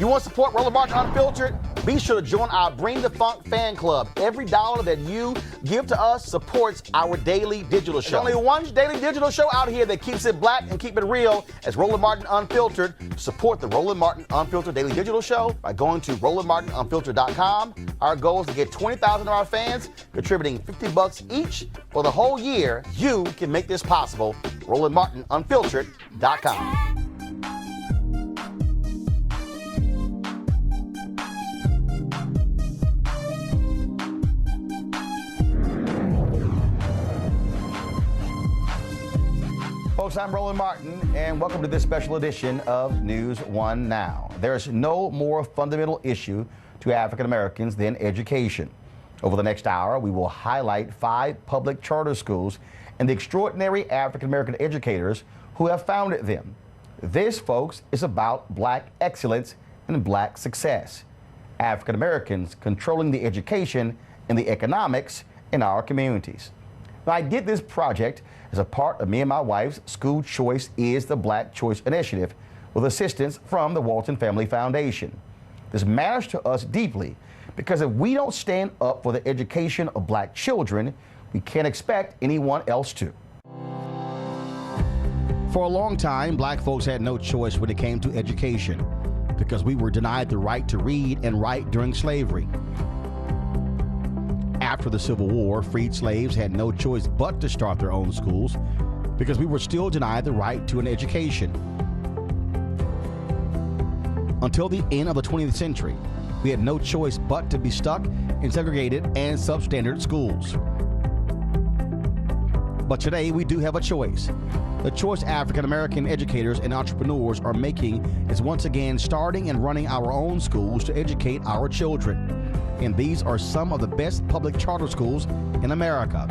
You want to support Roland Martin Unfiltered? Be sure to join our Bring the Funk fan club. Every dollar that you give to us supports our daily digital show. There's only one daily digital show out here that keeps it black and keep it real as Roland Martin Unfiltered. Support the Roland Martin Unfiltered daily digital show by going to RolandMartinUnfiltered.com. Our goal is to get 20,000 of our fans contributing $50 each for the whole year. You can make this possible. RolandMartinUnfiltered.com. Folks, I'm Roland Martin, and welcome to this special edition of NewsOne Now. There's no more fundamental issue to African Americans than education. Over the next hour, we will highlight 5 public charter schools and the extraordinary African American educators who have founded them. This, folks, is about black excellence and Black success. African Americans controlling the education and the economics in our communities. Now, I did this project as a part of me and my wife's School Choice is the Black Choice initiative with assistance from the Walton Family Foundation. This matters to us deeply because if we don't stand up for the education of Black children, we can't expect anyone else to. For a long time, Black folks had no choice when it came to education because we were denied the right to read and write during slavery. After the Civil War, freed slaves had no choice but to start their own schools because we were still denied the right to an education. Until the end of the 20th century, we had no choice but to be stuck in segregated and substandard schools. But today we do have a choice. The choice African American educators and entrepreneurs are making is once again starting and running our own schools to educate our children. And these are some of the best public charter schools in America.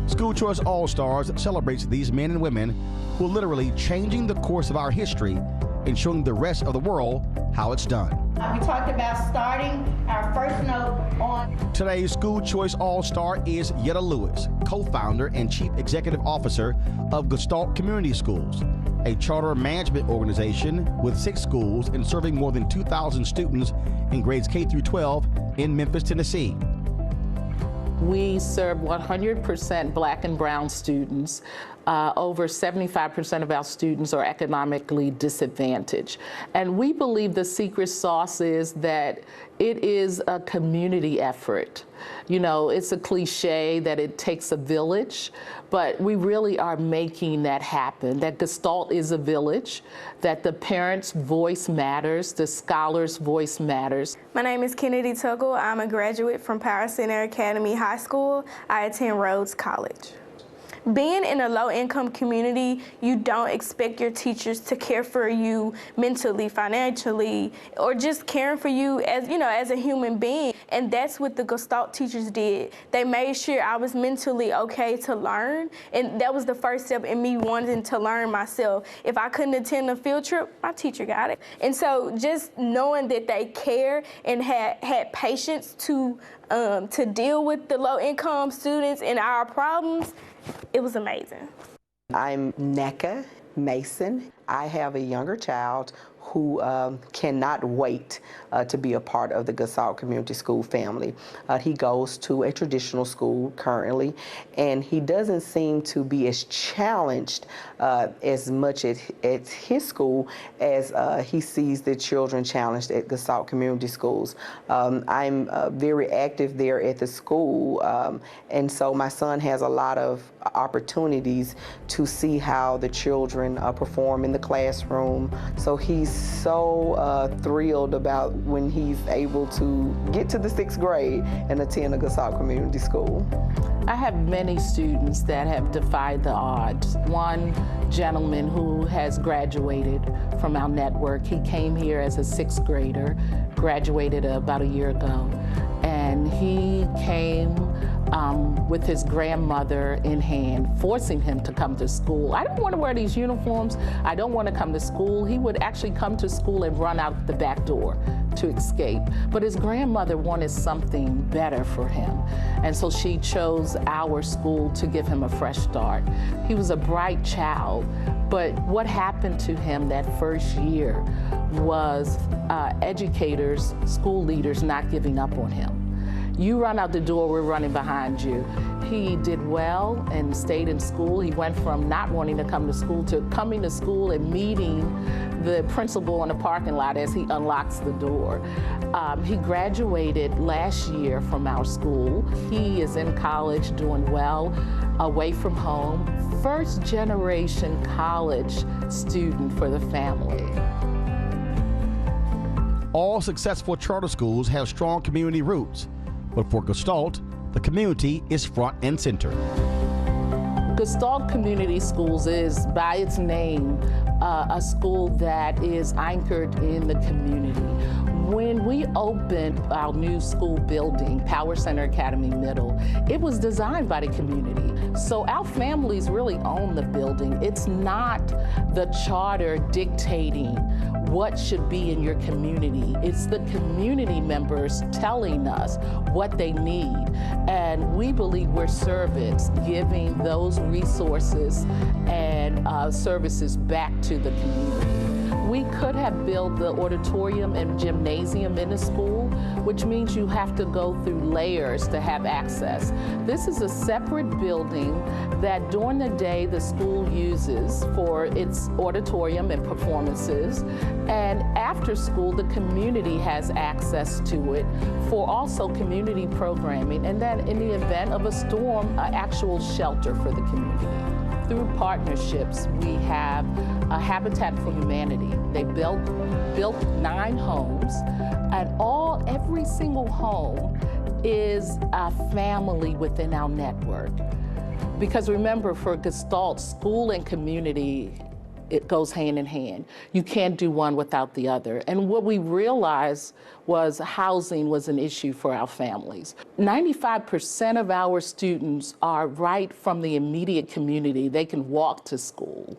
School Choice All-Stars celebrates these men and women who are literally changing the course of our history and showing the rest of the world how it's done. We talked about starting our first note on. Today's School Choice All-Star is Yetta Lewis, co-founder and chief executive officer of Gestalt Community Schools, a charter management organization with 6 schools and serving more than 2,000 students in grades K through 12 in Memphis, Tennessee. We serve 100% Black and brown students. Over 75% of our students are economically disadvantaged. And we believe the secret sauce is that it is a community effort. You know, it's a cliche that it takes a village, but we really are making that happen, that Gestalt is a village, that the parents' voice matters, the scholars' voice matters. My name is Kennedy Tuggle. I'm a graduate from Power Center Academy High School. I attend Rhodes College. Being in a low-income community, you don't expect your teachers to care for you mentally, financially, or just caring for you as, you know, as a human being. And that's what the Gestalt teachers did. They made sure I was mentally okay to learn, and that was the first step in me wanting to learn myself. If I couldn't attend a field trip, my teacher got it. And so just knowing that they care and had patience to deal with the low-income students and our problems, it was amazing. I'm Neka Mason. I have a younger child who cannot wait to be a part of the Gestalt Community School family. He goes to a traditional school currently, and he doesn't seem to be as challenged as much at his school as he sees the children challenged at Gestalt Community Schools. I'm very active there at the school, and so my son has a lot of opportunities to see how the children perform in the classroom. So he's so thrilled about when he's able to get to the 6th grade and attend a Gestalt Community School. I have many students that have defied the odds. One gentleman who has graduated from our network, he came here as a 6th grader, graduated about a year ago, and he came with his grandmother in hand, forcing him to come to school. I don't want to wear these uniforms. I don't want to come to school. He would actually come to school and run out the back door to escape. But his grandmother wanted something better for him. And so she chose our school to give him a fresh start. He was a bright child, but what happened to him that first year was educators, school leaders not giving up on him. You run out the door, we're running behind you. He did well and stayed in school. He went from not wanting to come to school to coming to school and meeting the principal in the parking lot as he unlocks the door. He graduated last year from our school. He is in college, doing well, away from home. First generation college student for the family. All successful charter schools have strong community roots, but for Gestalt, the community is front and center. Gestalt Community Schools is, by its name, a school that is anchored in the community. When we opened our new school building, Power Center Academy Middle, it was designed by the community. So our families really own the building. It's not the charter dictating what should be in your community. It's the community members telling us what they need. And we believe we're servants, giving those resources and services back to the community. We could have built the auditorium and gymnasium in the school, which means you have to go through layers to have access. This is a separate building that during the day the school uses for its auditorium and performances, and after school the community has access to it for also community programming, and then in the event of a storm, an actual shelter for the community. Through partnerships, we have a Habitat for Humanity. They built 9 homes, and every single home is a family within our network. Because remember, for Gestalt, school and community, it goes hand in hand. You can't do one without the other. And what we realized was housing was an issue for our families. 95% of our students are right from the immediate community. They can walk to school,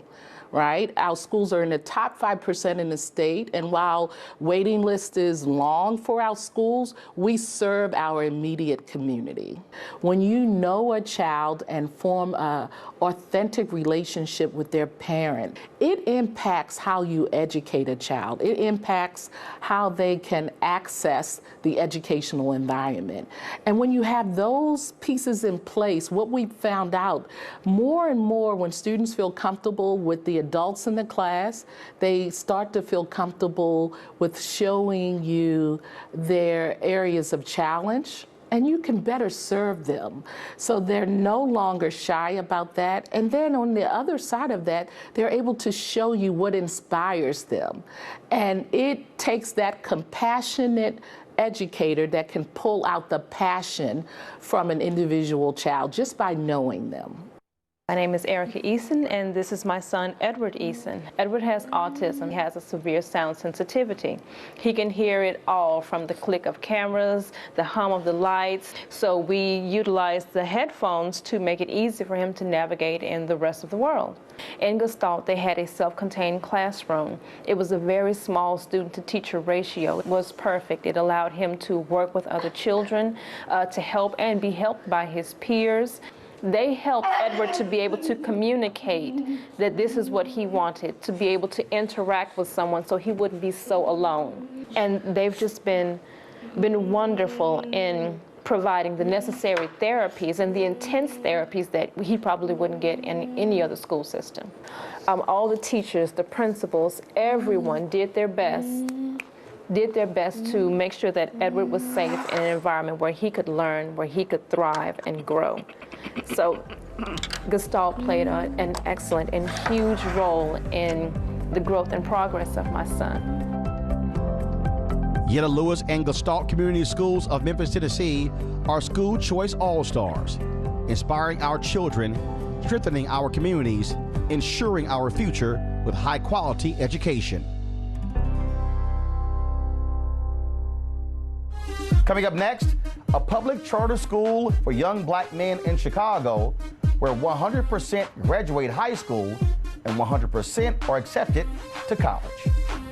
right? Our schools are in the top 5% in the state, and while waiting list is long for our schools, we serve our immediate community. When you know a child and form an authentic relationship with their parent, it impacts how you educate a child. It impacts how they can access the educational environment. And when you have those pieces in place, what we found out, more and more when students feel comfortable with the adults in the class, they start to feel comfortable with showing you their areas of challenge, and you can better serve them. So they're no longer shy about that. And then on the other side of that, they're able to show you what inspires them. And it takes that compassionate educator that can pull out the passion from an individual child just by knowing them. My name is Erica Eason, and this is my son, Edward Eason. Edward has autism. He has a severe sound sensitivity. He can hear it all, from the click of cameras, the hum of the lights. So we utilize the headphones to make it easy for him to navigate in the rest of the world. In Gestalt, they had a self-contained classroom. It was a very small student-to-teacher ratio. It was perfect. It allowed him to work with other children, to help and be helped by his peers. They helped Edward to be able to communicate that this is what he wanted, to be able to interact with someone so he wouldn't be so alone. And they've just been wonderful in providing the necessary therapies and the intense therapies that he probably wouldn't get in any other school system. All the teachers, the principals, everyone did their best to make sure that Edward was safe in an environment where he could learn, where he could thrive and grow. So Gestalt played an excellent and huge role in the growth and progress of my son. Yetta Lewis and Gestalt Community Schools of Memphis, Tennessee are School Choice All-Stars, inspiring our children, strengthening our communities, ensuring our future with high-quality education. Coming up next, a public charter school for young black men in Chicago where 100% graduate high school and 100% are accepted to college.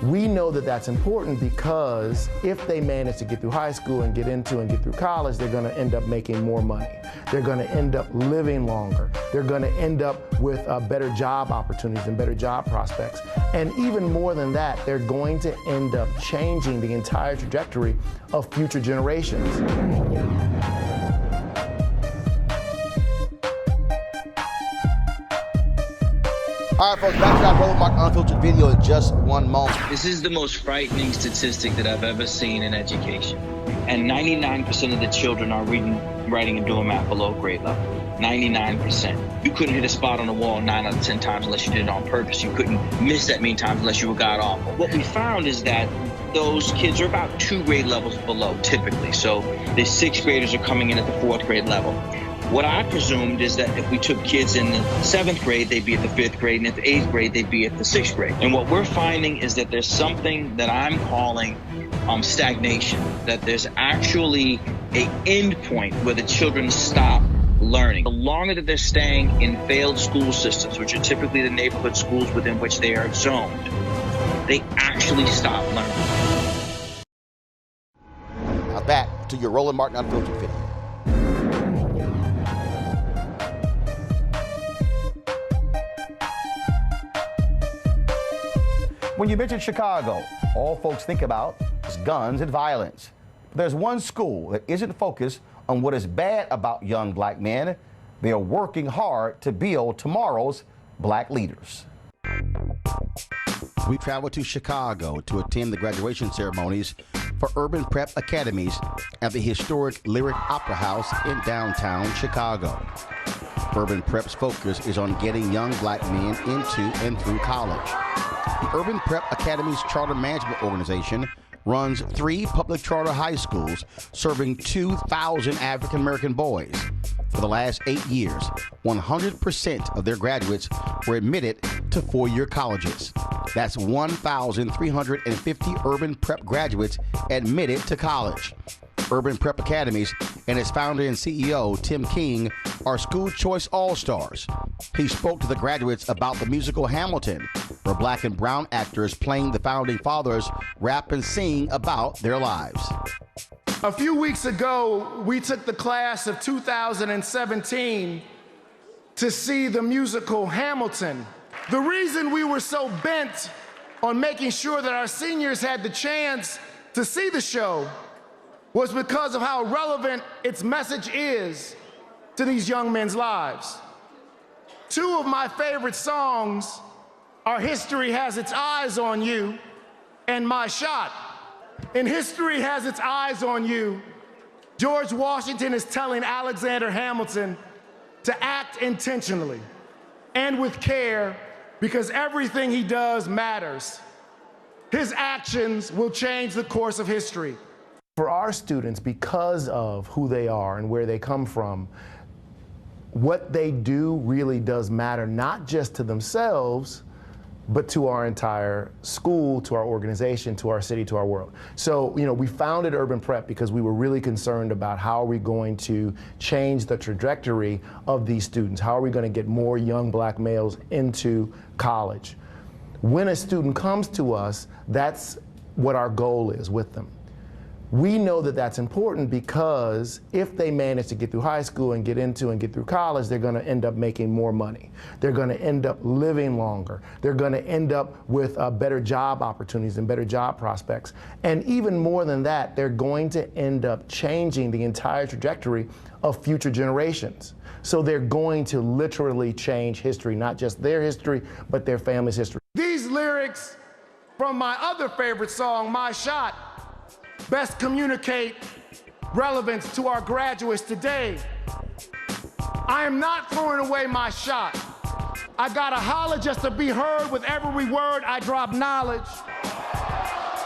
We know that that's important because if they manage to get through high school and get through college, they're going to end up making more money. They're going to end up living longer. They're going to end up with better job opportunities and better job prospects. And even more than that, they're going to end up changing the entire trajectory of future generations. All right, folks, back to our Roland Martin Unfiltered video in just one moment. This is the most frightening statistic that I've ever seen in education. And 99% of the children are reading, writing, and doing math below grade level. 99%. You couldn't hit a spot on the wall 9 out of 10 times unless you did it on purpose. You couldn't miss that many times unless you were god awful. What we found is that those kids are about 2 grade levels below, typically. So the 6th graders are coming in at the 4th grade level. What I presumed is that if we took kids in the 7th grade, they'd be at the 5th grade, and at the 8th grade, they'd be at the 6th grade. And what we're finding is that there's something that I'm calling stagnation, that there's actually an end point where the children stop learning. The longer that they're staying in failed school systems, which are typically the neighborhood schools within which they are zoned, they actually stop learning. Now back to your Roland Martin Unfiltered video. When you mention Chicago, all folks think about is guns and violence. But there's one school that isn't focused on what is bad about young black men. They are working hard to build tomorrow's black leaders. We traveled to Chicago to attend the graduation ceremonies for Urban Prep Academies at the historic Lyric Opera House in downtown Chicago. Urban Prep's focus is on getting young black men into and through college. The Urban Prep Academies Charter Management Organization runs 3 public charter high schools serving 2,000 African American boys. For the last 8 years, 100% of their graduates were admitted to 4-year colleges. That's 1,350 Urban Prep graduates admitted to college. Urban Prep Academies and its founder and CEO, Tim King, are school choice all-stars. He spoke to the graduates about the musical Hamilton, where black and brown actors playing the founding fathers rap and sing about their lives. A few weeks ago, we took the class of 2017 to see the musical Hamilton. The reason we were so bent on making sure that our seniors had the chance to see the show was because of how relevant its message is to these young men's lives. 2 of my favorite songs are History Has Its Eyes on You and My Shot. In History Has Its Eyes on You, George Washington is telling Alexander Hamilton to act intentionally and with care because everything he does matters. His actions will change the course of history. For our students, because of who they are and where they come from, what they do really does matter, not just to themselves, but to our entire school, to our organization, to our city, to our world. So, we founded Urban Prep because we were really concerned about how are we going to change the trajectory of these students? How are we going to get more young black males into college? When a student comes to us, that's what our goal is with them. We know that that's important because if they manage to get through high school and get into and get through college, they're going to end up making more money. They're going to end up living longer. They're going to end up with better job opportunities and better job prospects. And even more than that, they're going to end up changing the entire trajectory of future generations. So they're going to literally change history, not just their history, but their family's history. These lyrics from my other favorite song, My Shot, best communicate relevance to our graduates today. I am not throwing away my shot. I gotta holler just to be heard. With every word I drop knowledge.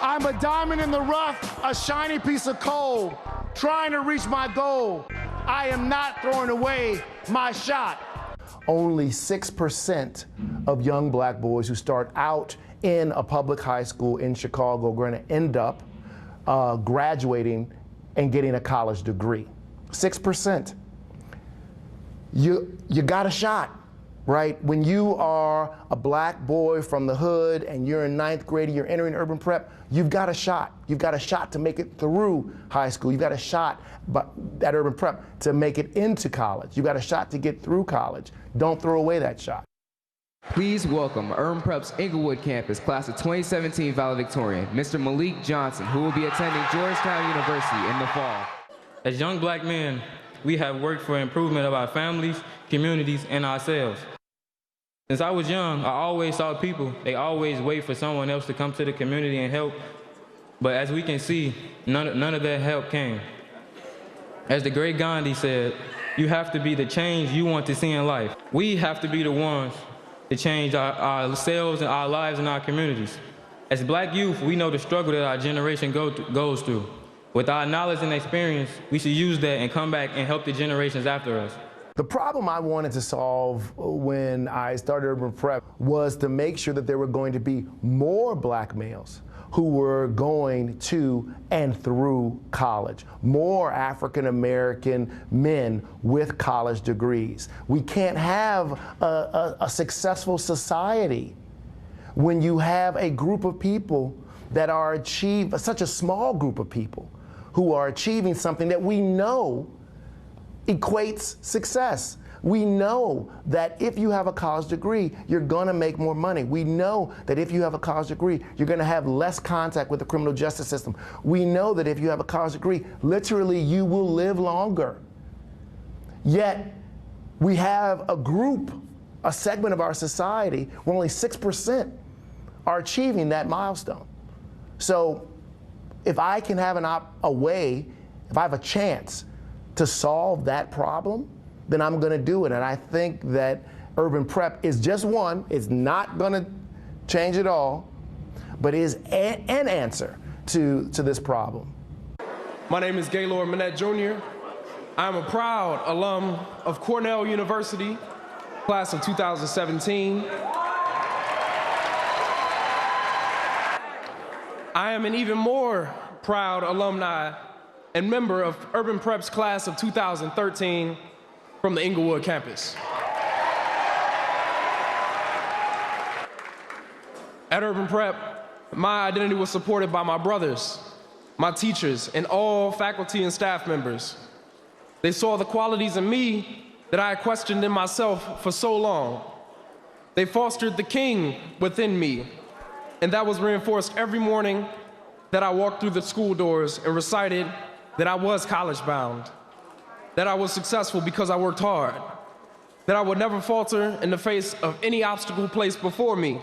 I'm a diamond in the rough, a shiny piece of coal, trying to reach my goal. I am not throwing away my shot. Only 6% of young black boys who start out in a public high school in Chicago are going to end up graduating and getting a college degree. 6%. You got a shot, right? When you are a black boy from the hood and you're in 9th grade and you're entering Urban Prep, you've got a shot. You've got a shot to make it through high school. You've got a shot at Urban Prep to make it into college. You've got a shot to get through college. Don't throw away that shot. Please welcome Urban Prep's Inglewood campus, class of 2017 valedictorian, Mr. Malik Johnson, who will be attending Georgetown University in the fall. As young black men, we have worked for improvement of our families, communities, and ourselves. Since I was young, I always saw people, they always wait for someone else to come to the community and help. But as we can see, none of that help came. As the great Gandhi said, you have to be the change you want to see in life. We have to be the ones to change ourselves and our lives and our communities. As black youth, we know the struggle that our generation goes through. With our knowledge and experience, we should use that and come back and help the generations after us. The problem I wanted to solve when I started Urban Prep was to make sure that there were going to be more black males who were going to and through college, more African American men with college degrees. We can't have a successful society when you have a group of people that are such a small group of people who are achieving something that we know equates success. We know that if you have a college degree, you're going to make more money. We know that if you have a college degree, you're going to have less contact with the criminal justice system. We know that if you have a college degree, literally you will live longer. Yet, we have a group, a segment of our society where only 6% are achieving that milestone. So if I can have a way, if I have a chance to solve that problem, then I'm going to do it. And I think that urban prep is just one. It's not going to change it all, but is an answer to this problem. My name is Gaylord Manette Jr. I'm a proud alum of Cornell University, class of 2017. I am an even more proud alumni and member of Urban Prep's class of 2013 from the Inglewood campus. At Urban Prep, my identity was supported by my brothers, my teachers, and all faculty and staff members. They saw the qualities in me that I had questioned in myself for so long. They fostered the king within me, and that was reinforced every morning that I walked through the school doors and recited that I was college-bound, that I was successful because I worked hard, that I would never falter in the face of any obstacle placed before me,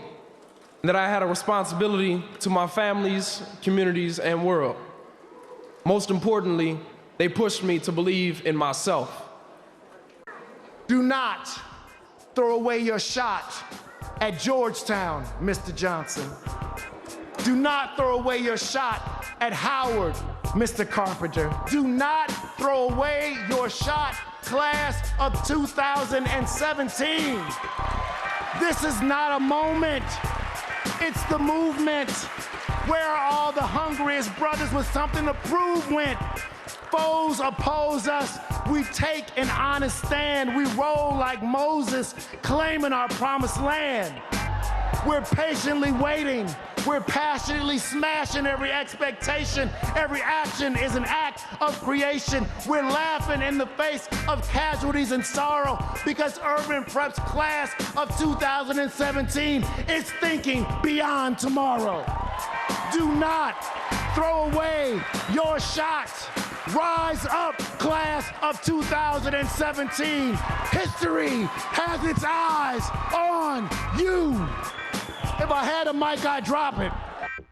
and that I had a responsibility to my families, communities, and world. Most importantly, they pushed me to believe in myself. Do not throw away your shot at Georgetown, Mr. Johnson. Do not throw away your shot at Howard, Mr. Carpenter. Do not throw away your shot, class of 2017. This is not a moment. It's the movement. Where are all the hungriest brothers with something to prove went? Foes oppose us. We take an honest stand. We roll like Moses, claiming our promised land. We're patiently waiting. We're passionately smashing every expectation. Every action is an act of creation. We're laughing in the face of casualties and sorrow because Urban Prep's class of 2017 is thinking beyond tomorrow. Do not throw away your shot. Rise up, class of 2017. History has its eyes on you. If I had a mic, I'd drop it.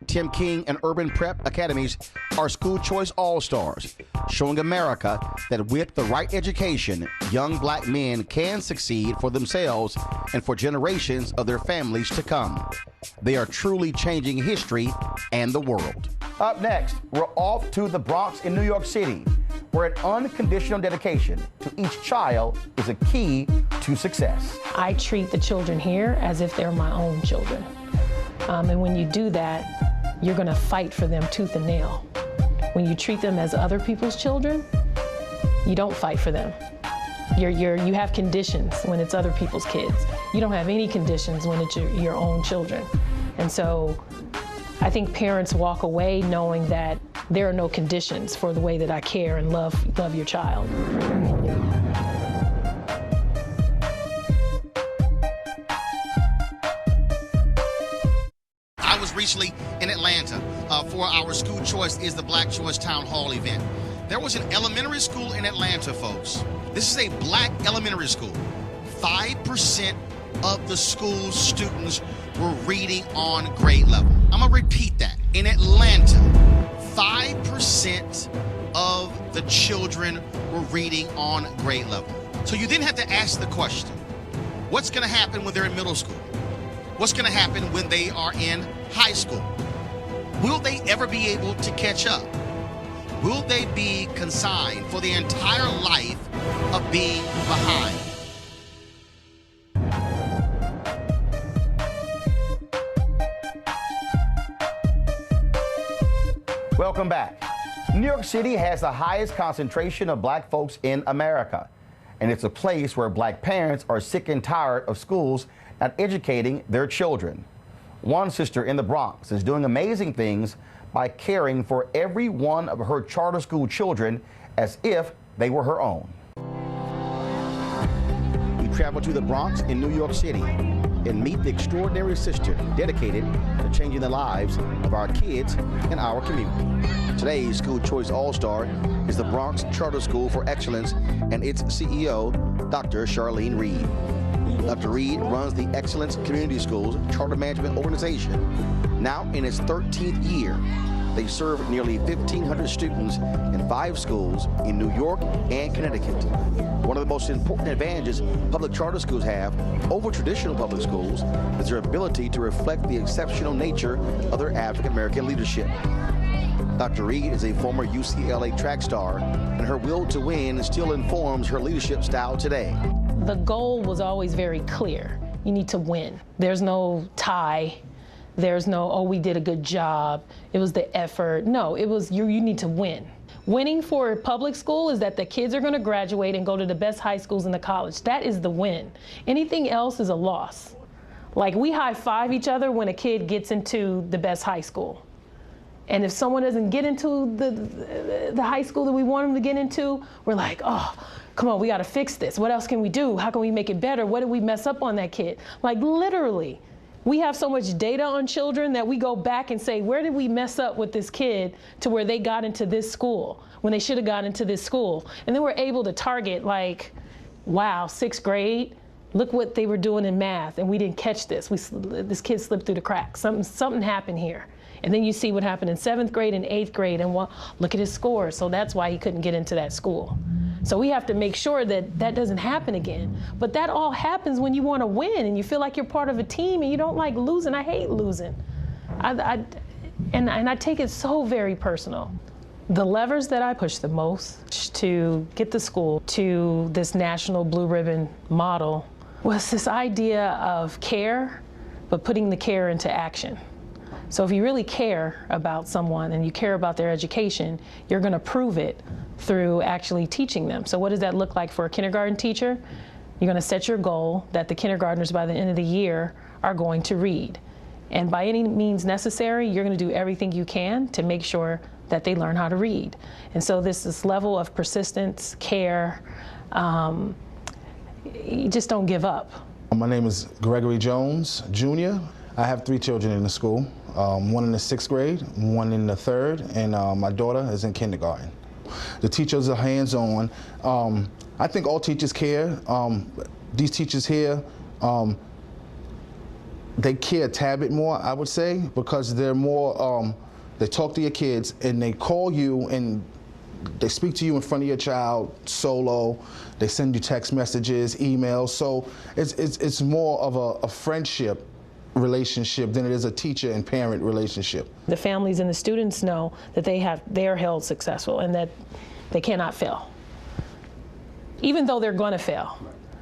Tim King and Urban Prep Academies are school choice all-stars, showing America that with the right education, young black men can succeed for themselves and for generations of their families to come. They are truly changing history and the world. Up next, we're off to the Bronx in New York City, where an unconditional dedication to each child is a key to success. I treat the children here as if they're my own children. And when you do that, you're going to fight for them tooth and nail. When you treat them as other people's children, you don't fight for them. You have conditions when it's other people's kids. You don't have any conditions when it's your own children. And so I think parents walk away knowing that there are no conditions for the way that I care and love your child. I was recently in Atlanta for our School Choice is the Black Choice Town Hall event. There was an elementary school in Atlanta, folks. This is a black elementary school. 5% of the school students were reading on grade level. I'm gonna repeat that. In Atlanta, 5% of the children were reading on grade level. So you then have to ask the question, what's gonna happen when they're in middle school? What's gonna happen when they are in high school? Will they ever be able to catch up? Will they be consigned for the entire life of being behind? Welcome back. New York City has the highest concentration of black folks in America, and it's a place where black parents are sick and tired of schools not educating their children. One sister in the Bronx is doing amazing things by caring for every one of her charter school children as if they were her own. We travel to the Bronx in New York City and meet the extraordinary sister dedicated to changing the lives of our kids and our community. Today's School Choice All-Star is the Bronx Charter School for Excellence and its CEO, Dr. Charlene Reed. Dr. Reed runs the Excellence Community Schools Charter Management Organization. Now in its 13th year, they serve nearly 1,500 students in 5 schools in New York and Connecticut. One of the most important advantages public charter schools have over traditional public schools is their ability to reflect the exceptional nature of their African American leadership. Dr. Reed is a former UCLA track star, and her will to win still informs her leadership style today. The goal was always very clear. You need to win. There's no tie. There's no, oh, we did a good job. It was the effort. No, it was you need to win. Winning for public school is that the kids are going to graduate and go to the best high schools in the college. That is the win. Anything else is a loss. Like, we high-five each other when a kid gets into the best high school. And if someone doesn't get into the high school that we want them to get into, we're like, oh, come on, we got to fix this. What else can we do? How can we make it better? What did we mess up on that kid? Like, literally. We have so much data on children that we go back and say, where did we mess up with this kid to where they got into this school when they should have got into this school? And then we're able to target, like, wow, 6th grade, look what they were doing in math, and we didn't catch this. This kid slipped through the cracks. Something happened here. And then you see what happened in 7th grade and 8th grade, and well, look at his scores. So that's why he couldn't get into that school. So we have to make sure that that doesn't happen again. But that all happens when you want to win and you feel like you're part of a team and you don't like losing. I hate losing. And I take it so very personal. The levers that I push the most to get the school to this national blue ribbon model was this idea of care, but putting the care into action. So if you really care about someone and you care about their education, you're going to prove it through actually teaching them. So what does that look like for a kindergarten teacher? You're going to set your goal that the kindergartners by the end of the year are going to read. And by any means necessary, you're going to do everything you can to make sure that they learn how to read. And so this level of persistence, care, you just don't give up. My name is Gregory Jones, Jr. I have 3 children in the school, one in the 6th grade, one in the 3rd, and my daughter is in kindergarten. The teachers are hands-on. I think all teachers care. These teachers here, they care a tad bit more, I would say, because they're more, they talk to your kids and they call you and they speak to you in front of your child solo. They send you text messages, emails. So it's more of a friendship relationship than it is a teacher and parent relationship. The families and the students know that they are held successful and that they cannot fail. Even though they're going to fail,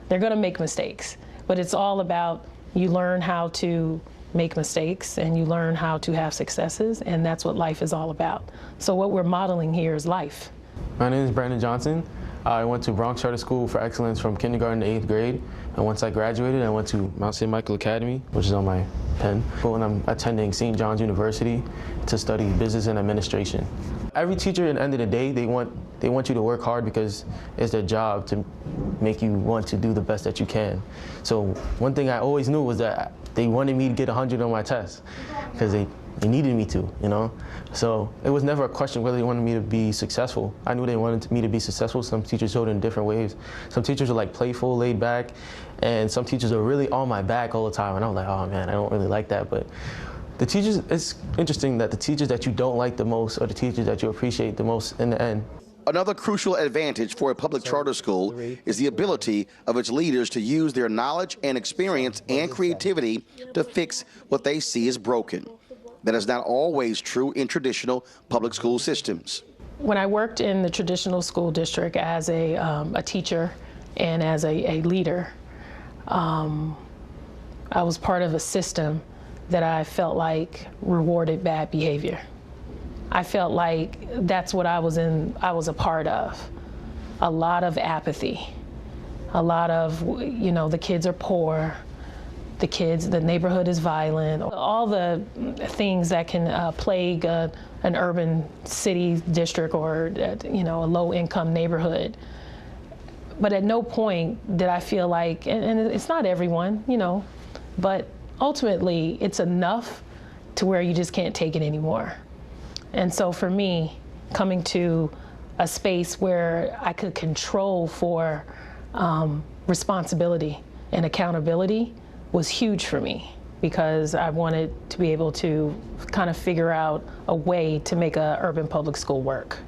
they're going to make mistakes. But it's all about you learn how to make mistakes and you learn how to have successes, and that's what life is all about. So what we're modeling here is life. My name is Brandon Johnson. I went to Bronx Charter School for Excellence from kindergarten to 8th grade. And once I graduated, I went to Mount St. Michael Academy, which is on my pen. But I'm attending St. John's University to study business and administration. Every teacher, at the end of the day, they want you to work hard because it's their job to make you want to do the best that you can. So one thing I always knew was that they wanted me to get 100 on my test because they needed me to, you know? So it was never a question whether they wanted me to be successful. I knew they wanted me to be successful. Some teachers showed it in different ways. Some teachers were like playful, laid back, and some teachers are really on my back all the time. And I was like, oh man, I don't really like that. But the teachers, it's interesting that the teachers that you don't like the most are the teachers that you appreciate the most in the end. Another crucial advantage for a public charter school is the ability of its leaders to use their knowledge and experience and creativity to fix what they see as broken. That is not always true in traditional public school systems. When I worked in the traditional school district as a teacher and as a leader, I was part of a system that I felt like rewarded bad behavior. I felt like that's what I was a part of. A lot of apathy, a lot of, the kids are poor, the kids, the neighborhood is violent, all the things that can plague an urban city district or a low-income neighborhood. But at no point did I feel like, and it's not everyone, but ultimately it's enough to where you just can't take it anymore. And so for me, coming to a space where I could control for responsibility and accountability was huge for me, because I wanted to be able to kind of figure out a way to make an urban public school work.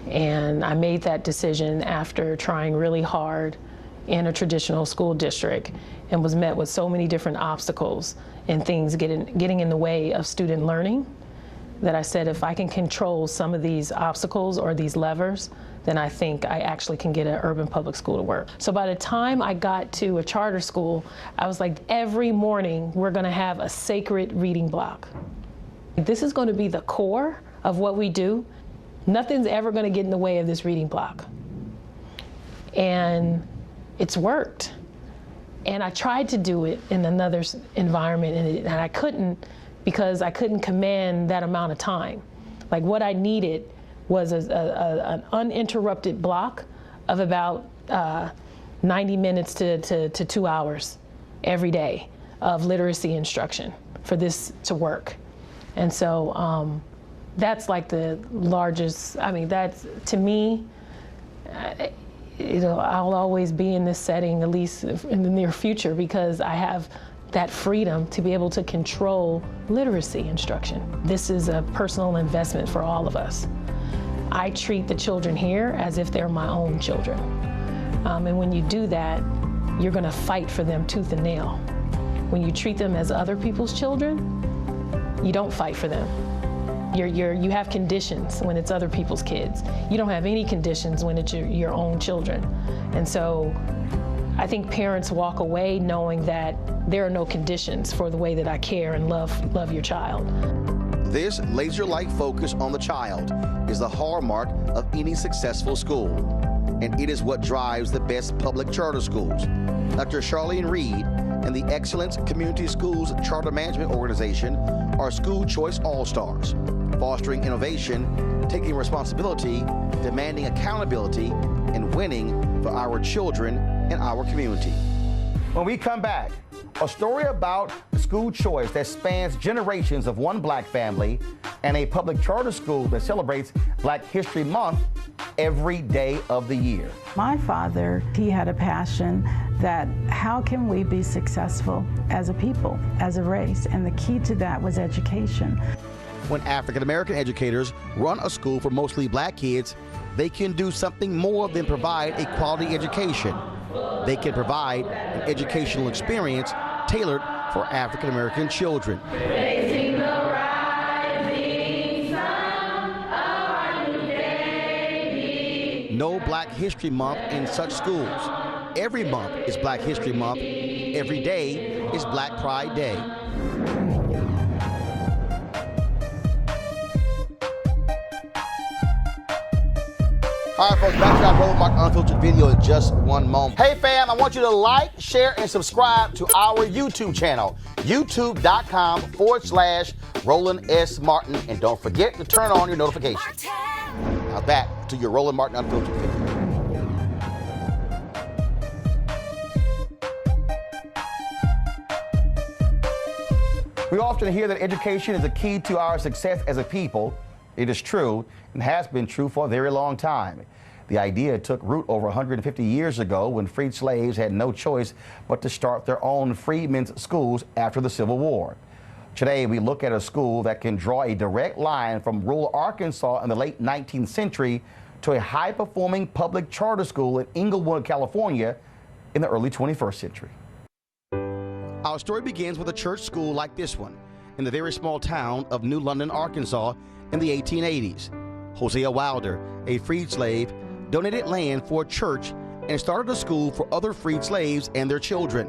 And I made that decision after trying really hard in a traditional school district and was met with so many different obstacles and things getting in the way of student learning, that I said, if I can control some of these obstacles or these levers, then I think I actually can get an urban public school to work. So by the time I got to a charter school, I was like, every morning we're gonna have a sacred reading block. This is gonna be the core of what we do. Nothing's ever gonna get in the way of this reading block. And it's worked. And I tried to do it in another environment, and I couldn't, because I couldn't command that amount of time. Like, what I needed was an uninterrupted block of about 90 minutes to 2 hours every day of literacy instruction for this to work. And so that's like the largest, that's, to me, I'll always be in this setting, at least in the near future, because I have that freedom to be able to control literacy instruction. This is a personal investment for all of us. I treat the children here as if they're my own children. And when you do that, you're gonna fight for them tooth and nail. When you treat them as other people's children, you don't fight for them. You have conditions when it's other people's kids. You don't have any conditions when it's your own children. And so I think parents walk away knowing that there are no conditions for the way that I care and love your child. This laser-like focus on the child is the hallmark of any successful school, and it is what drives the best public charter schools. Dr. Charlene Reed and the Excellence Community Schools Charter Management Organization are school choice all-stars, fostering innovation, taking responsibility, demanding accountability, and winning for our children and our community. When we come back, a story about school choice that spans generations of one black family and a public charter school that celebrates Black History Month every day of the year. My father, he had a passion that how can we be successful as a people, as a race, and the key to that was education. When African American educators run a school for mostly black kids, they can do something more than provide a quality education. They can provide an educational experience tailored for African American children. Facing the rising sun of our new day. No Black History Month in such schools. Every month is Black History Month. Every day is Black Pride Day. All right, folks, back to our Roland Martin Unfiltered video in just one moment. Hey, fam, I want you to like, share, and subscribe to our YouTube channel, youtube.com/Roland S. Martin. And don't forget to turn on your notifications. Now back to your Roland Martin Unfiltered video. We often hear that education is the key to our success as a people. It is true and has been true for a very long time. The idea took root over 150 years ago when freed slaves had no choice but to start their own freedmen's schools after the Civil War. Today, we look at a school that can draw a direct line from rural Arkansas in the late 19th century to a high-performing public charter school in Inglewood, California in the early 21st century. Our story begins with a church school like this one in the very small town of New London, Arkansas in the 1880s. Hosea Wilder, a freed slave, donated land for a church and started a school for other freed slaves and their children.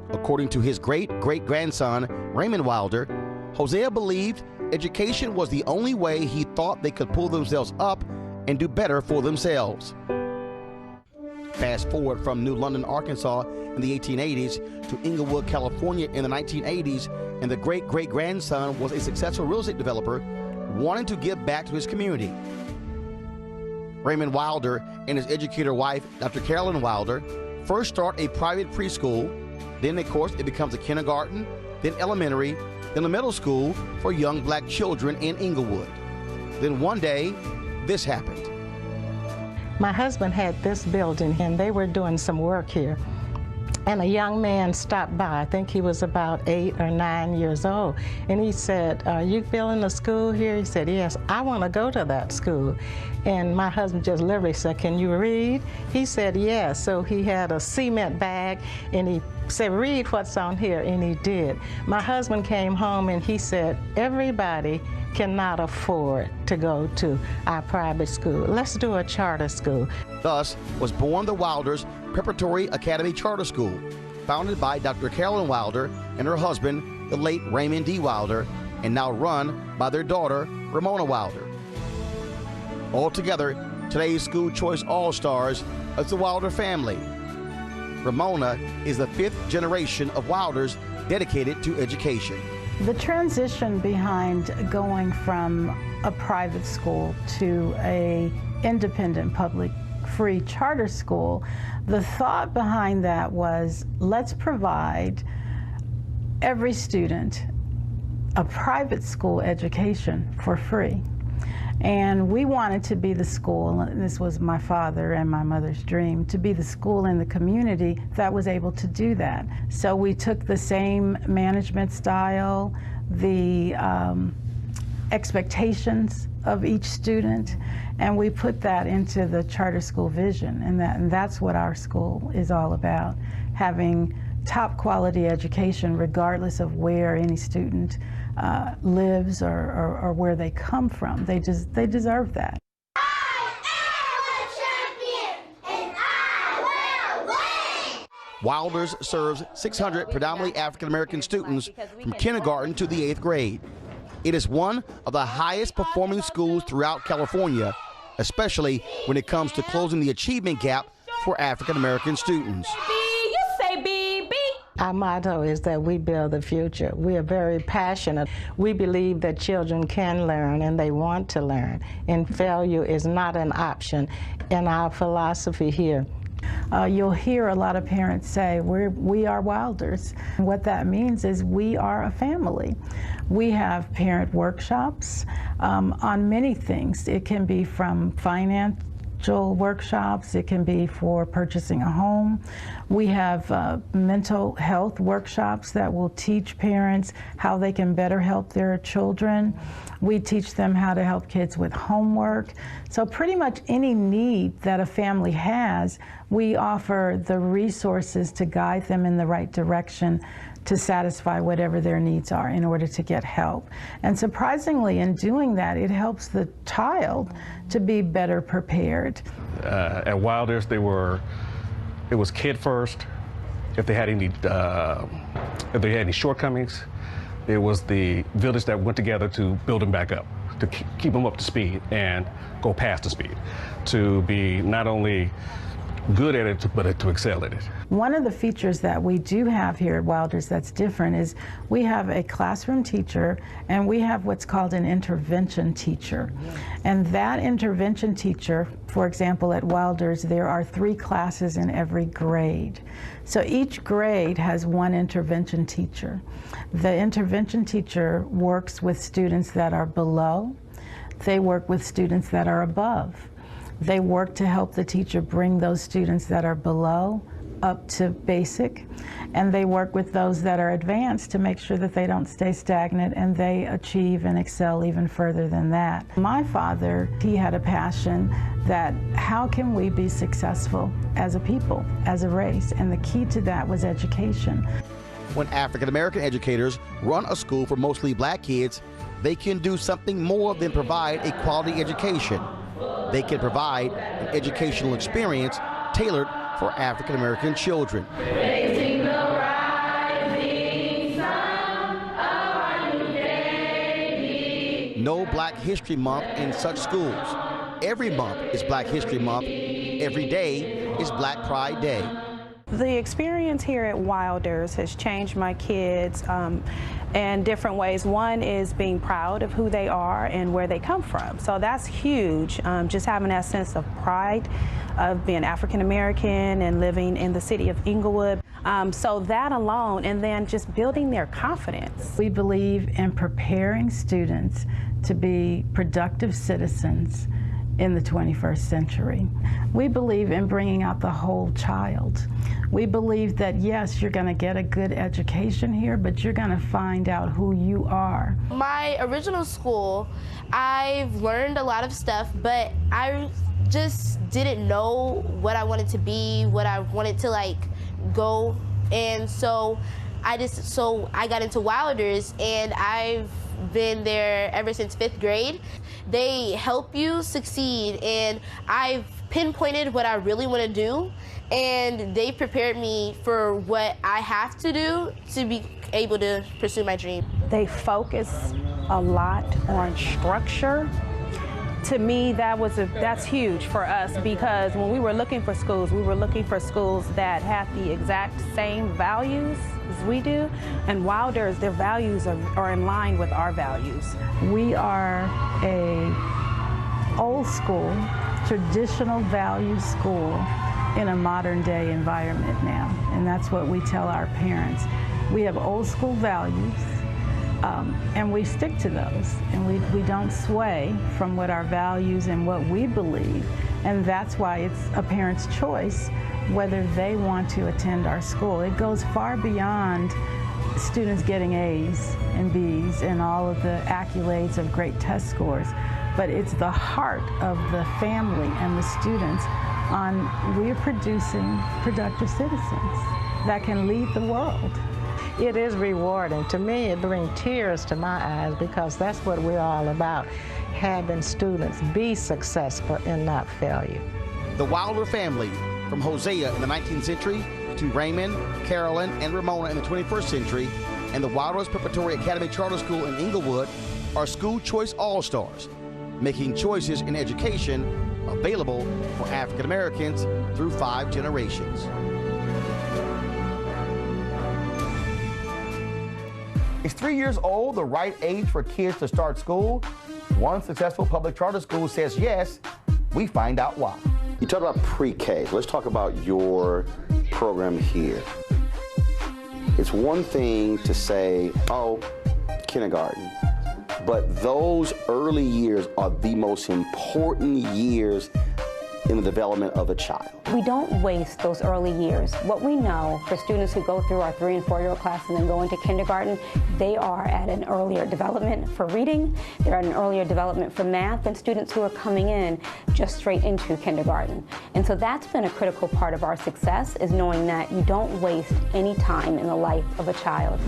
According to his great-great-grandson, Raymond Wilder, Hosea believed education was the only way he thought they could pull themselves up and do better for themselves. Fast forward from New London, Arkansas in the 1880s to Inglewood, California in the 1980s, and the great-great-grandson was a successful real estate developer wanting to give back to his community. Raymond Wilder and his educator wife, Dr. Carolyn Wilder, first start a private preschool. Then, of course, it becomes a kindergarten, then elementary, then a middle school for young black children in Inglewood. Then one day, this happened. My husband had this building, and they were doing some work here. And a young man stopped by. I think he was about 8 or 9 years old. And he said, "Are you building a school here?" He said, "Yes, I want to go to that school." And my husband just literally said, "Can you read?" He said, "Yes." So he had a cement bag, and he said, "Read what's on here," and he did. My husband came home, and he said, "Everybody cannot afford to go to our private school. Let's do a charter school." Thus was born the Wilders Preparatory Academy Charter School, founded by Dr. Carolyn Wilder and her husband, the late Raymond D. Wilder, and now run by their daughter, Ramona Wilder. Altogether, today's school choice all-stars is the Wilder family. Ramona is the 5th generation of Wilders dedicated to education. The transition behind going from a private school to a independent public free charter school, the thought behind that was, let's provide every student a private school education for free. And we wanted to be the school, and this was my father and my mother's dream, to be the school in the community that was able to do that. So we took the same management style, the expectations of each student, and we put that into the charter school vision, and that's what our school is all about, having top quality education regardless of where any student lives or where they come from. They deserve that. Wilders serves 600 predominantly African-American students from kindergarten to the 8th grade. It is one of the highest performing schools throughout California, especially when it comes to closing the achievement gap for African-American students. You say BB. Our motto is that we build the future. We are very passionate. We believe that children can learn and they want to learn, and failure is not an option in our philosophy here. You'll hear a lot of parents say, we are Wilders. What that means is we are a family. We have parent workshops on many things. It can be from financial workshops, it can be for purchasing a home. We have mental health workshops that will teach parents how they can better help their children. We teach them how to help kids with homework. So pretty much any need that a family has, we offer the resources to guide them in the right direction to satisfy whatever their needs are in order to get help. And surprisingly, in doing that, it helps the child to be better prepared. At Wilders, it was kid first. If they had any shortcomings, it was the village that went together to build them back up, to keep them up to speed and go past the speed, to be not only good at it, but to excel at it. One of the features that we do have here at Wilders that's different is we have a classroom teacher and we have what's called an intervention teacher. And that intervention teacher, for example, at Wilders, there are 3 classes in every grade. So each grade has one intervention teacher. The intervention teacher works with students that are below. They work with students that are above. They work to help the teacher bring those students that are below up to basic, and they work with those that are advanced to make sure that they don't stay stagnant and they achieve and excel even further than that. My father, he had a passion that how can we be successful as a people, as a race, and the key to that was education. When African-American educators run a school for mostly black kids, they can do something more than provide a quality education. They can provide an educational experience tailored for African-American children. Raising the rising sun of our new day. No Black History Month in such schools. Every month is Black History Month. Every day is Black Pride Day. The experience here at Wilders has changed my kids in different ways. One is being proud of who they are and where they come from. So that's huge, just having that sense of pride of being African American and living in the city of Inglewood. So that alone, and then just building their confidence. We believe in preparing students to be productive citizens in the 21st century. We believe in bringing out the whole child. We believe that, yes, you're going to get a good education here, but you're going to find out who you are. My original school, I've learned a lot of stuff, but I just didn't know what I wanted to be, what I wanted to go. And so I got into Wilders, and I've been there ever since 5th grade. They help you succeed, and I've pinpointed what I really want to do, and they prepared me for what I have to do to be able to pursue my dream. They focus a lot on structure. To me, that's huge for us, because when we were looking for schools that had the exact same values as we do, and Wilders, their values are in line with our values. We are a old school, traditional value school in a modern day environment now, and that's what we tell our parents. We have old school values, and we stick to those, and we don't sway from what our values and what we believe, and that's why it's a parent's choice whether they want to attend our school. It goes far beyond students getting A's and B's and all of the accolades of great test scores, but it's the heart of the family and the students on we're producing productive citizens that can lead the world. It is rewarding. To me, it brings tears to my eyes, because that's what we're all about, having students be successful and not failure. The Wilder family, from Hosea in the 19th century to Raymond, Carolyn, and Ramona in the 21st century, and the Wilders Preparatory Academy Charter School in Inglewood are school choice all-stars, making choices in education available for African Americans through 5 generations. Is 3 years old the right age for kids to start school? One successful public charter school says yes. We find out why. You talk about pre-K. Let's talk about your program here. It's one thing to say, oh, kindergarten, but those early years are the most important years in the development of a child. We don't waste those early years. What we know for students who go through our 3- and 4-year-old class and then go into kindergarten, they are at an earlier development for reading, they're at an earlier development for math than students who are coming in just straight into kindergarten. And so that's been a critical part of our success, is knowing that you don't waste any time in the life of a child.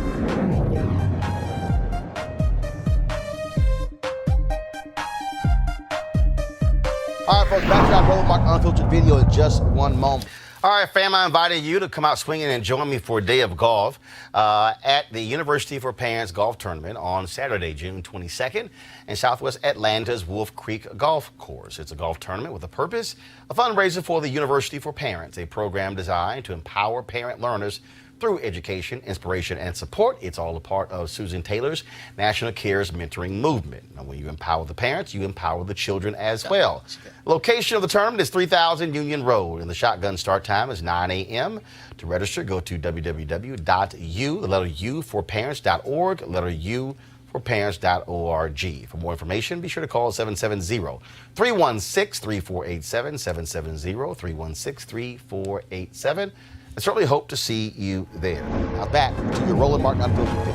All right, folks, back to our Roland Martin Unfiltered video in just one moment. All right, fam, I invited you to come out swinging and join me for a day of golf at the University for Parents Golf Tournament on Saturday, June 22nd in Southwest Atlanta's Wolf Creek Golf Course. It's a golf tournament with a purpose, a fundraiser for the University for Parents, a program designed to empower parent learners through education, inspiration, and support. It's all a part of Susan Taylor's National Cares Mentoring Movement. Now, when you empower the parents, you empower the children as well. Location of the tournament is 3000 Union Road, and the shotgun start time is 9 a.m. To register, go to www.u4parents.org, letter U for parents.org. For more information, be sure to call 770-316-3487, 770-316-3487. I certainly hope to see you there. Now back to your Roland Martin Unfiltered video.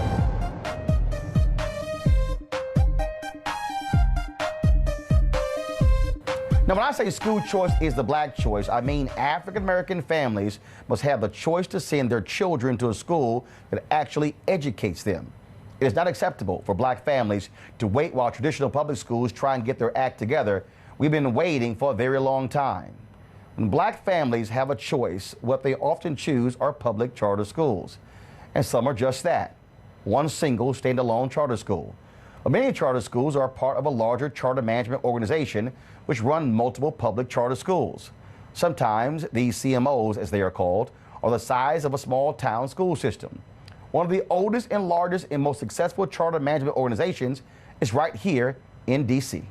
Now, when I say school choice is the black choice, I mean African American families must have the choice to send their children to a school that actually educates them. It is not acceptable for black families to wait while traditional public schools try and get their act together. We've been waiting for a very long time. When black families have a choice, what they often choose are public charter schools. And some are just that, one single standalone charter school. But many charter schools are part of a larger charter management organization which run multiple public charter schools. Sometimes these CMOs, as they are called, are the size of a small town school system. One of the oldest and largest and most successful charter management organizations is right here in DC.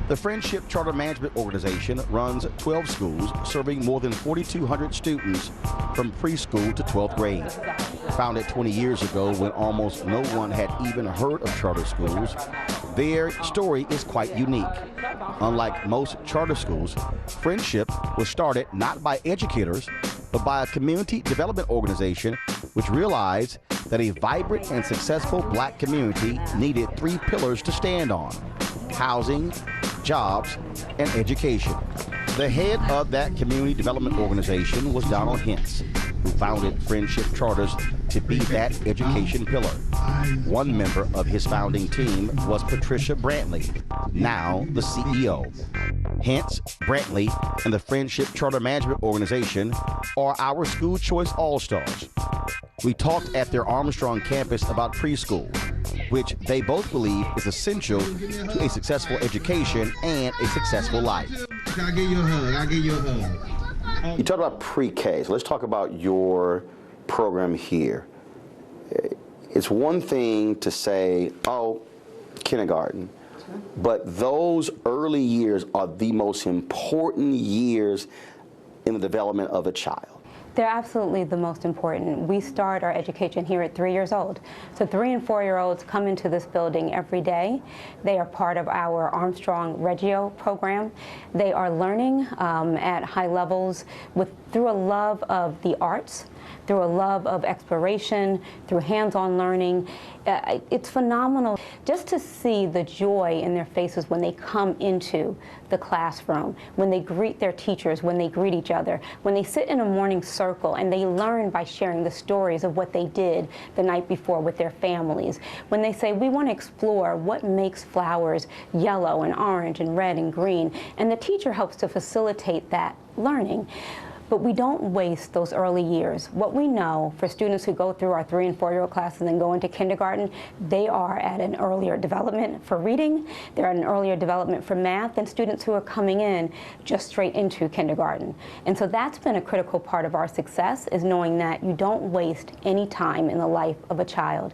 The Friendship Charter Management Organization runs 12 schools, serving more than 4,200 students from preschool to 12th grade. Founded 20 years ago when almost no one had even heard of charter schools, their story is quite unique. Unlike most charter schools, Friendship was started not by educators, but by a community development organization which realized that a vibrant and successful Black community needed 3 pillars to stand on: housing, jobs, and education. The head of that community development organization was Donald Hentz, who founded Friendship Charters to be that education pillar. One member of his founding team was Patricia Brantley, now the CEO. Hentz, Brantley, and the Friendship Charter Management Organization are our school choice all-stars. We talked at their Armstrong campus about preschool, which they both believe is essential to a successful education and a successful life. I'll give you a hug. I'll give you a hug. You talked about pre-K, so let's talk about your program here. It's one thing to say, oh, kindergarten, but those early years are the most important years in the development of a child. They're absolutely the most important. We start our education here at 3 years old. So 3 and 4-year-olds come into this building every day. They are part of our Armstrong Reggio program. They are learning at high levels through a love of the arts, through a love of exploration, through hands-on learning. It's phenomenal just to see the joy in their faces when they come into the classroom, when they greet their teachers, when they greet each other, when they sit in a morning circle and they learn by sharing the stories of what they did the night before with their families, when they say, we want to explore what makes flowers yellow and orange and red and green, and the teacher helps to facilitate that learning. But we don't waste those early years. What we know for students who go through our 3 and 4-year-old classes and then go into kindergarten, they are at an earlier development for reading, they're at an earlier development for math than students who are coming in just straight into kindergarten. And so that's been a critical part of our success, is knowing that you don't waste any time in the life of a child.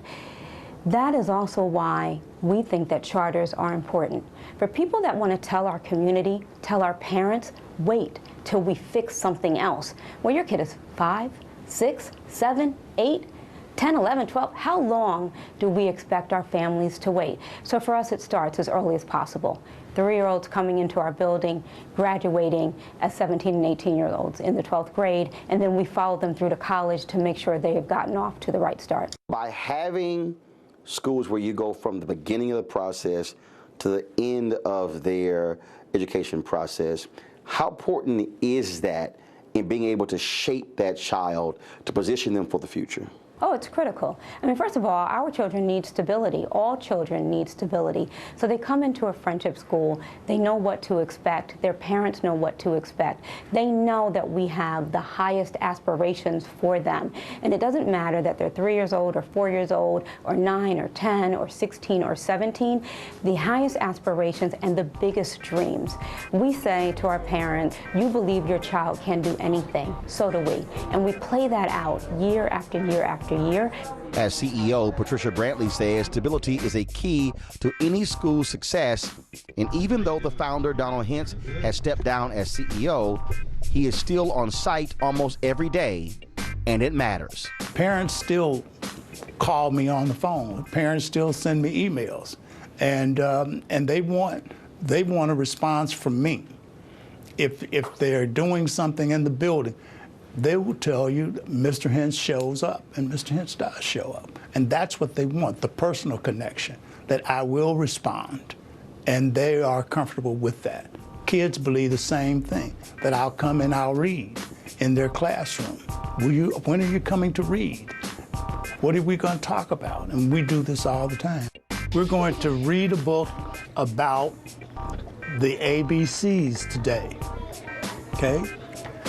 That is also why we think that charters are important. For people that want to tell our community, tell our parents, wait till we fix something else. Well, your kid is 5, 6, 7, 8, 10, 11, 12. How long do we expect our families to wait? So for us, it starts as early as possible. 3-year-olds coming into our building, graduating as 17 and 18-year-olds in the 12th grade, and then we follow them through to college to make sure they have gotten off to the right start. By having schools where you go from the beginning of the process to the end of their education process, how important is that in being able to shape that child to position them for the future? Oh, it's critical. I mean, first of all, our children need stability. All children need stability. So they come into a friendship school, they know what to expect, their parents know what to expect. They know that we have the highest aspirations for them. And it doesn't matter that they're 3 years old or 4 years old or 9 or 10 or 16 or 17, the highest aspirations and the biggest dreams. We say to our parents, you believe your child can do anything, so do we. And we play that out year after year after year. As CEO, Patricia Brantley says stability is a key to any school's success, and even though the founder, Donald Hentz, has stepped down as CEO, he is still on site almost every day, and it matters. Parents still call me on the phone. Parents still send me emails, and they want a response from me. If they're doing something in the building, they will tell you that Mr. Hentz shows up, and Mr. Hentz does show up. And that's what they want, the personal connection, that I will respond, and they are comfortable with that. Kids believe the same thing, that I'll come and I'll read in their classroom. When are you coming to read? What are we going to talk about? And we do this all the time. We're going to read a book about the ABCs today, okay?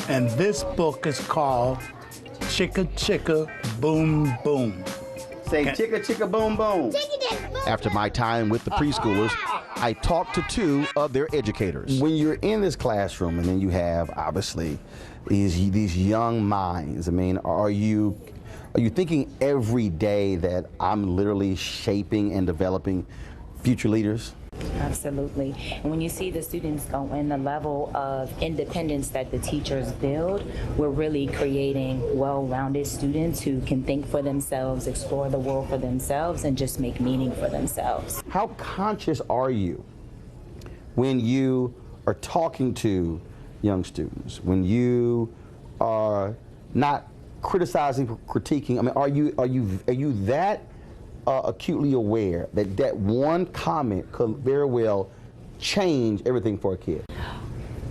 And this book is called Chicka Chicka Boom Boom. Say chicka chicka boom boom. After my time with the preschoolers, I talked to two of their educators. When you're in this classroom and then you have, obviously, these young minds, I mean, are you thinking every day that I'm literally shaping and developing future leaders? Absolutely. And when you see the students go in, the level of independence that the teachers build, we're really creating well-rounded students who can think for themselves, explore the world for themselves, and just make meaning for themselves. How conscious are you when you are talking to young students, when you are not criticizing, critiquing? I mean, are you that acutely aware that that one comment could very well change everything for a kid?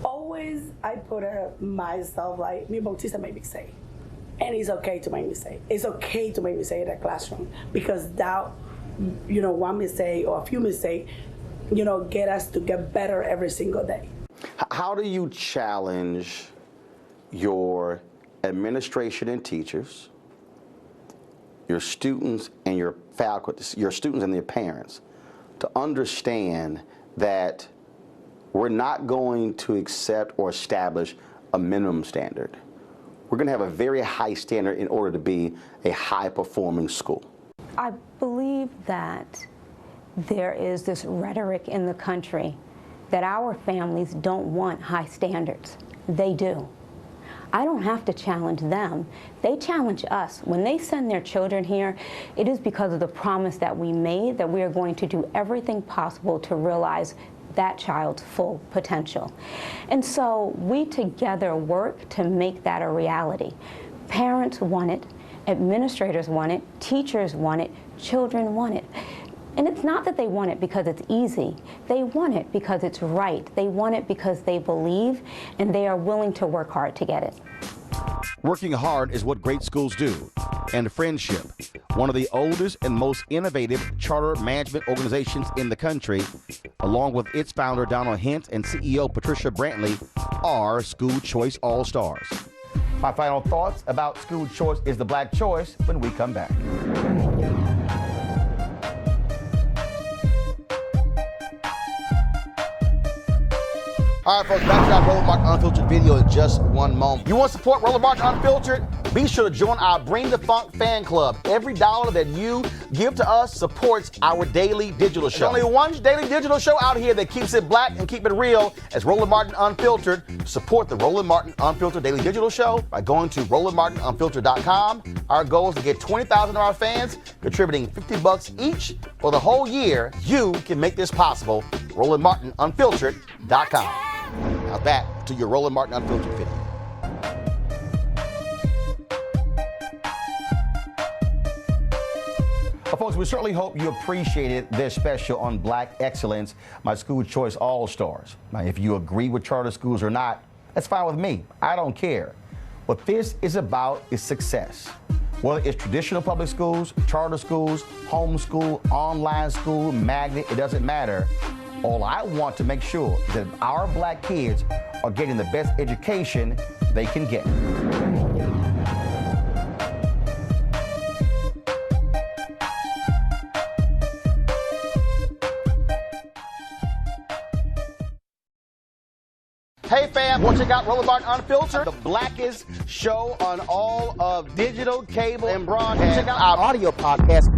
Always I put myself like, me Bautista made me say, and it's okay to make me say. It's okay to make me say in that classroom, because that, one mistake or a few mistakes, get us to get better every single day. How do you challenge your administration and teachers, your students and your faculty, your students and their parents, to understand that we're not going to accept or establish a minimum standard? We're going to have a very high standard in order to be a high-performing school. I believe that there is this rhetoric in the country that our families don't want high standards. They do. I don't have to challenge them. They challenge us. When they send their children here, it is because of the promise that we made that we are going to do everything possible to realize that child's full potential. And so we together work to make that a reality. Parents want it, administrators want it, teachers want it, children want it. And it's not that they want it because it's easy. They want it because it's right. They want it because they believe, and they are willing to work hard to get it. Working hard is what great schools do. And Friendship, one of the oldest and most innovative charter management organizations in the country, along with its founder Donald Hint and CEO Patricia Brantley, are School Choice All-Stars. My final thoughts about School Choice is the Black choice when we come back. All right, folks, back to our Roland Martin Unfiltered video in just one moment. You want to support Roland Martin Unfiltered? Be sure to join our Bring the Funk fan club. Every dollar that you give to us supports our daily digital show. There's only one daily digital show out here that keeps it black and keep it real as Roland Martin Unfiltered. Support the Roland Martin Unfiltered daily digital show by going to RolandMartinUnfiltered.com. Our goal is to get 20,000 of our fans contributing $50 each for the whole year. You can make this possible. RolandMartinUnfiltered.com. Now back to your Roland Martin Unfiltered video. Well, folks, we certainly hope you appreciated this special on Black Excellence, my School Choice All-Stars. Now, if you agree with charter schools or not, that's fine with me. I don't care. What this is about is success. Whether it's traditional public schools, charter schools, homeschool, online school, magnet, it doesn't matter. All I want to make sure is that our black kids are getting the best education they can get. Hey fam, want to check out Roland Martin Unfiltered, the blackest show on all of digital, cable, and broadcast. Check out our audio podcast.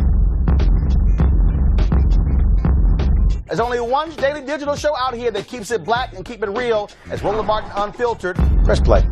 There's only one daily digital show out here that keeps it black and keep it real as Roland Martin Unfiltered. Press play.